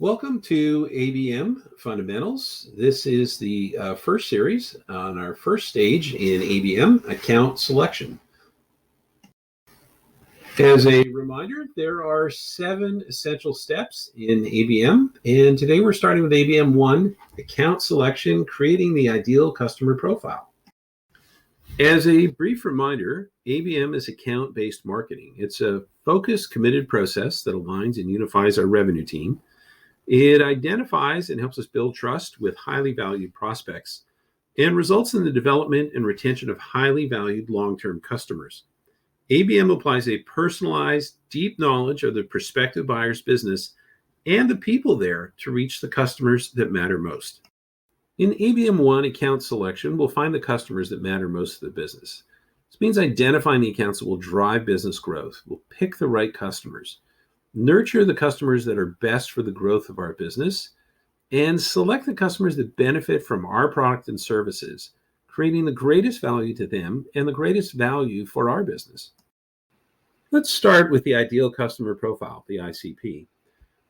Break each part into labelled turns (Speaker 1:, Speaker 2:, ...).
Speaker 1: Welcome to ABM Fundamentals. This is the first series on our first stage in ABM, account selection. As a reminder, there are 7 essential steps in ABM, and today we're starting with ABM 1, account selection, creating the ideal customer profile. As a brief reminder, ABM is account-based marketing. It's a focused, committed process that aligns and unifies our revenue team. It identifies and helps us build trust with highly valued prospects and results in the development and retention of highly valued long-term customers. ABM applies a personalized, deep knowledge of the prospective buyer's business and the people there to reach the customers that matter most. In ABM 1 account selection, we'll find the customers that matter most to the business. This means identifying the accounts that will drive business growth. We'll pick the right customers, nurture the customers that are best for the growth of our business, and select the customers that benefit from our product and services, creating the greatest value to them and the greatest value for our business. Let's start with the ideal customer profile, the ICP.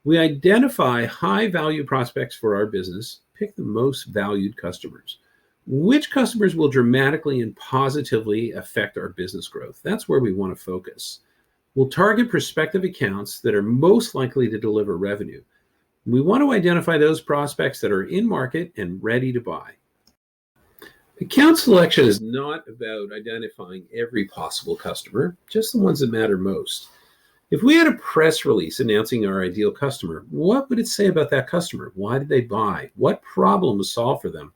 Speaker 1: We identify high-value prospects for our business, pick the most valued customers. Which customers will dramatically and positively affect our business growth? That's where we want to focus. We'll target prospective accounts that are most likely to deliver revenue. We want to identify those prospects that are in market and ready to buy. Account selection is not about identifying every possible customer, just the ones that matter most. If we had a press release announcing our ideal customer, what would it say about that customer? Why did they buy? What problem was solved for them?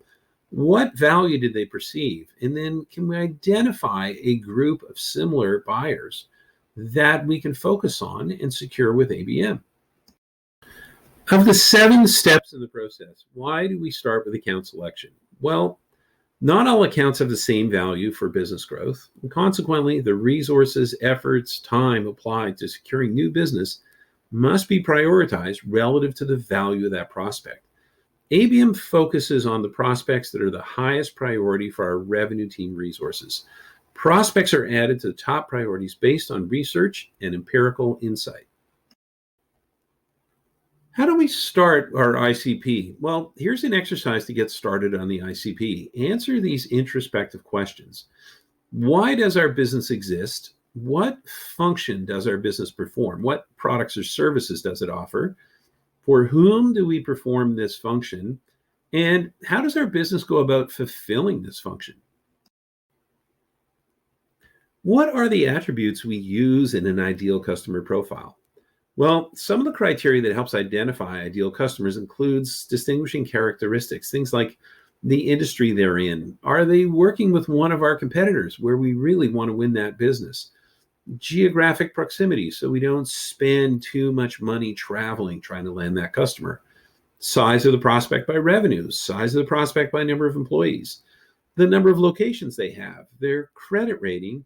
Speaker 1: What value did they perceive? And then can we identify a group of similar buyers that we can focus on and secure with ABM? Of the 7 steps in the process, why do we start with account selection? Well, not all accounts have the same value for business growth, and consequently, the resources, efforts, time applied to securing new business must be prioritized relative to the value of that prospect. ABM focuses on the prospects that are the highest priority for our revenue team resources. Prospects are added to the top priorities based on research and empirical insight. How do we start our ICP? Well, here's an exercise to get started on the ICP. Answer these introspective questions. Why does our business exist? What function does our business perform? What products or services does it offer? For whom do we perform this function? And how does our business go about fulfilling this function? What are the attributes we use in an ideal customer profile? Well, some of the criteria that helps identify ideal customers includes distinguishing characteristics, things like the industry they're in. Are they working with one of our competitors where we really want to win that business? Geographic proximity, so we don't spend too much money traveling trying to land that customer. Size of the prospect by revenue, size of the prospect by number of employees, the number of locations they have, their credit rating.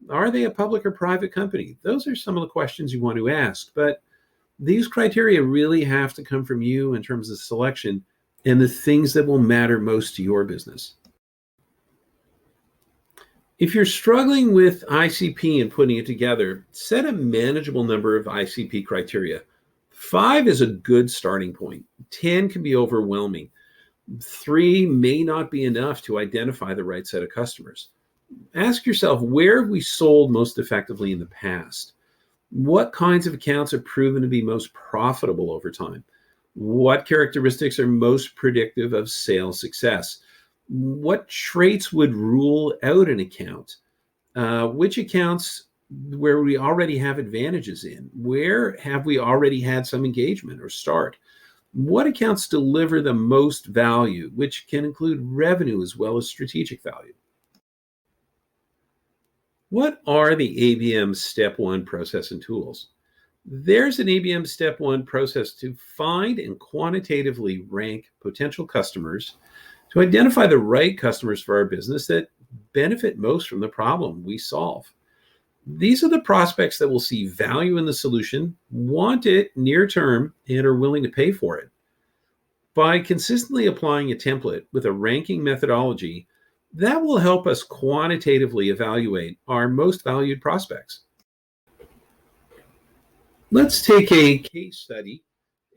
Speaker 1: Are they a public or private company? Those are some of the questions you want to ask, but these criteria really have to come from you in terms of selection and the things that will matter most to your business. If you're struggling with ICP and putting it together, set a manageable number of ICP criteria. 5 is a good starting point. 10 can be overwhelming. 3 may not be enough to identify the right set of customers. Ask yourself, where have we sold most effectively in the past? What kinds of accounts have proven to be most profitable over time? What characteristics are most predictive of sales success? What traits would rule out an account? Which accounts where we already have advantages in? Where have we already had some engagement or start? What accounts deliver the most value, which can include revenue as well as strategic value? What are the ABM Step 1 process and tools? There's an ABM Step 1 process to find and quantitatively rank potential customers to identify the right customers for our business that benefit most from the problem we solve. These are the prospects that will see value in the solution, want it near term, and are willing to pay for it. By consistently applying a template with a ranking methodology, that will help us quantitatively evaluate our most valued prospects. Let's take a case study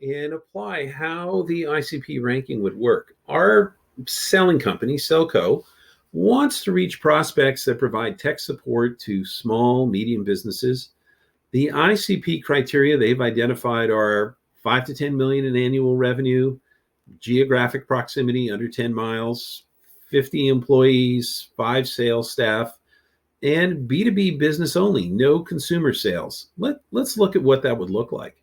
Speaker 1: and apply how the ICP ranking would work. Our selling company, Selco, wants to reach prospects that provide tech support to small, medium businesses. The ICP criteria they've identified are 5 to 10 million in annual revenue, geographic proximity under 10 miles, 50 employees, 5 sales staff, and B2B business only, no consumer sales. Let's look at what that would look like.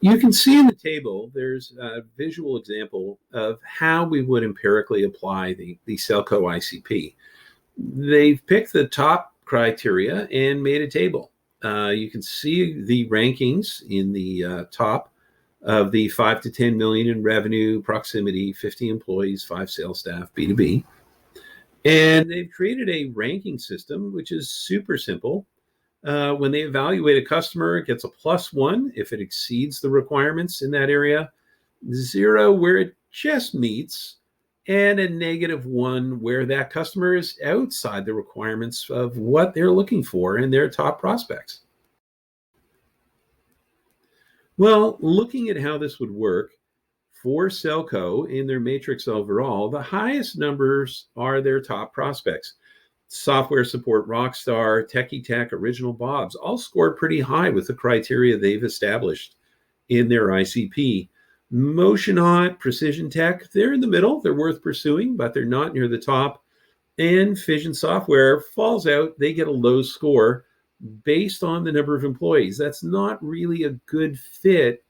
Speaker 1: You can see in the table, there's a visual example of how we would empirically apply the Selco ICP. They've picked the top criteria and made a table. You can see the rankings in the top of the 5 to 10 million in revenue, proximity, 50 employees, 5 sales staff, B2B. And they've created a ranking system, which is super simple. When they evaluate a customer, it gets a +1 if it exceeds the requirements in that area, 0 where it just meets, and a -1 where that customer is outside the requirements of what they're looking for in their top prospects. Well, looking at how this would work for Selco in their matrix overall, the highest numbers are their top prospects. Software support rockstar, techie tech, original Bobs all scored pretty high with the criteria they've established in their ICP. Motionhot, precision tech, they're in the middle. They're worth pursuing, but they're not near the top. And Fission Software falls out. They get a low score based on the number of employees. That's not really a good fit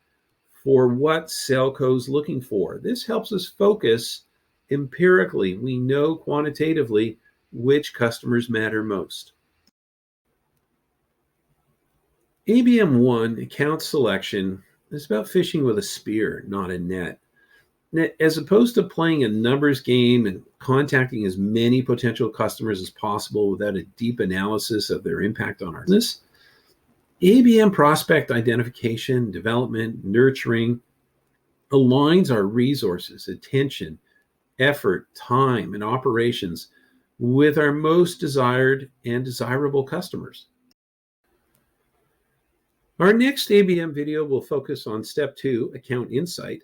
Speaker 1: for what Selco's looking for. This helps us focus empirically. We know quantitatively which customers matter most. ABM 1 account selection is about fishing with a spear, not a net. As opposed to playing a numbers game and contacting as many potential customers as possible without a deep analysis of their impact on our business, ABM prospect identification, development, nurturing aligns our resources, attention, effort, time, and operations with our most desired and desirable customers. Our next ABM video will focus on step 2, account insight.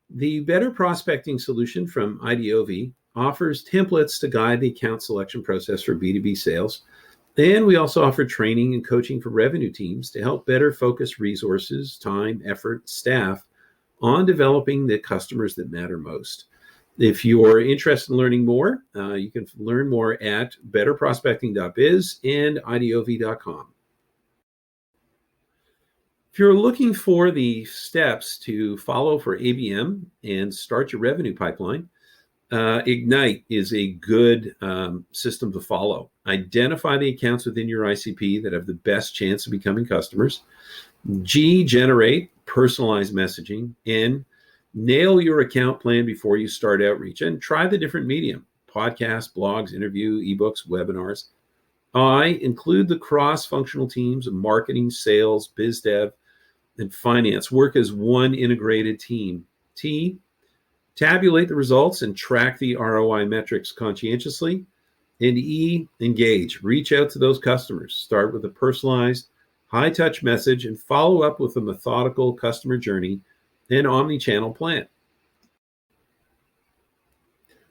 Speaker 1: The Better Prospecting solution from IDOV offers templates to guide the account selection process for B2B sales. And we also offer training and coaching for revenue teams to help better focus resources, time, effort, staff on developing the customers that matter most. If you're interested in learning more, you can learn more at betterprospecting.biz and idov.com. If you're looking for the steps to follow for ABM and start your revenue pipeline, Ignite is a good system to follow. Identify the accounts within your ICP that have the best chance of becoming customers. G, generate personalized messaging. N, nail your account plan before you start outreach and try the different medium: podcasts, blogs, interview, ebooks, webinars. I, include the cross-functional teams of marketing, sales, biz dev, and finance. Work as one integrated team. T, tabulate the results and track the ROI metrics conscientiously. And E, engage. Reach out to those customers. Start with a personalized, high-touch message and follow up with a methodical customer journey and omni-channel plan.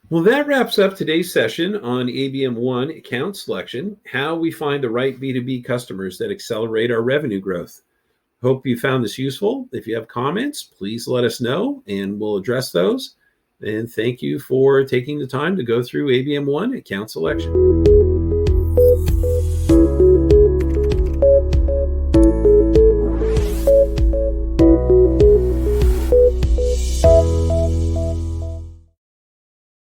Speaker 1: Well, that wraps up today's session on ABM 1 account selection, how we find the right B2B customers that accelerate our revenue growth. Hope you found this useful. If you have comments, please let us know and we'll address those. And thank you for taking the time to go through ABM 1 account selection.